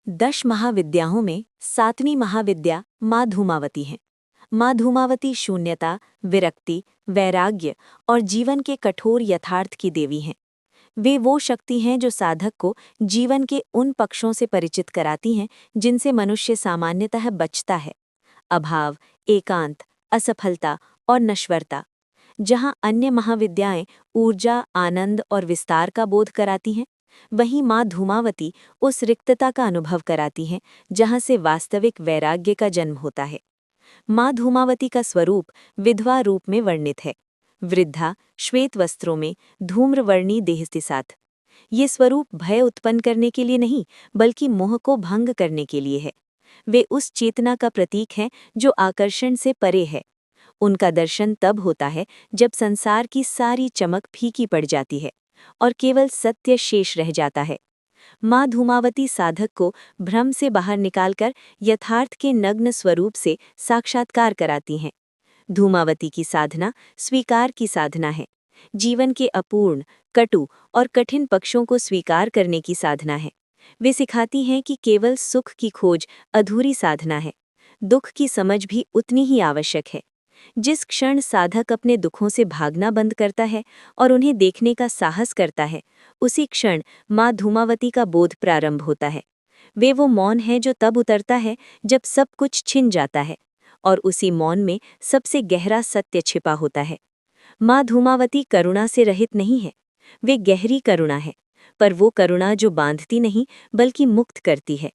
10 महाविद्याओं में 7वीं महाविद्या माँ धूमावती है। माँ धूमावती शून्यता, विरक्ति, वैराग्य और जीवन के कठोर यथार्थ की देवी हैं। वे वो शक्ति हैं जो साधक को जीवन के उन पक्षों से परिचित कराती हैं जिनसे मनुष्य सामान्यतः बचता है। अभाव, एकांत, असफलता और नश्वरता। जहाँ अन्य महाविद्याएं ऊर्जा, आनंद और विस्तार का बोध कराती हैं, वहीं माँ धूमावती उस रिक्तता का अनुभव कराती हैं जहाँ से वास्तविक वैराग्य का जन्म होता है। माँ धूमावती का स्वरूप विधवा रूप में वर्णित है। वृद्धा, श्वेत वस्त्रों में, धूम्रवर्णी देह के साथ। ये स्वरूप भय उत्पन्न करने के लिए नहीं, बल्कि मोह को भंग करने के लिए है। वे उस चेतना का प्रतीक हैं जो आकर्षण से परे है। उनका दर्शन तब होता है जब संसार की सारी चमक फीकी पड़ जाती है और केवल सत्य शेष रह जाता है। माँ धूमावती साधक को भ्रम से बाहर निकालकर यथार्थ के नग्न स्वरूप से साक्षात्कार कराती हैं। धूमावती की साधना स्वीकार की साधना है। जीवन के अपूर्ण, कटु और कठिन पक्षों को स्वीकार करने की साधना है। वे सिखाती हैं कि केवल सुख की खोज अधूरी साधना है। दुख की समझ भी उतनी ही आवश्यक है। जिस क्षण साधक अपने दुखों से भागना बंद करता है और उन्हें देखने का साहस करता है, उसी क्षण माँ धूमावती का बोध प्रारंभ होता है। वे वो मौन है जो तब उतरता है जब सब कुछ छिन जाता है, और उसी मौन में सबसे गहरा सत्य छिपा होता है। माँ धूमावती करुणा से रहित नहीं है। वे गहरी करुणा है, पर वो करुणा जो बांधती नहीं बल्कि मुक्त करती है।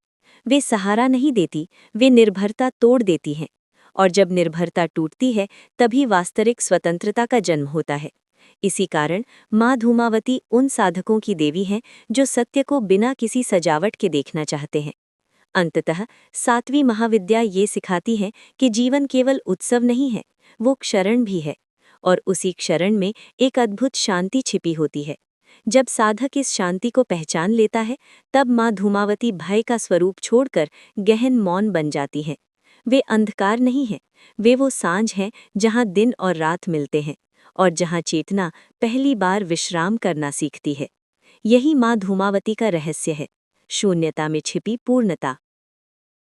वे सहारा नहीं देती, वे निर्भरता तोड़ देती हैं। और जब निर्भरता टूटती है, तभी वास्तविक स्वतंत्रता का जन्म होता है। इसी कारण माँ धूमावती उन साधकों की देवी हैं जो सत्य को बिना किसी सजावट के देखना चाहते हैं। अंततः 7वीं महाविद्या ये सिखाती है कि जीवन केवल उत्सव नहीं है, वो क्षरण भी है। और उसी क्षरण में एक अद्भुत शांति छिपी होती है। जब साधक इस शांति को पहचान लेता है, तब माँ धूमावती भय का स्वरूप छोड़कर गहन मौन बन जाती हैं। वे अंधकार नहीं हैं, वे वो सांझ हैं जहाँ दिन और रात मिलते हैं और जहाँ चेतना पहली बार विश्राम करना सीखती है। यही माँ धूमावती का रहस्य है, शून्यता में छिपी पूर्णता।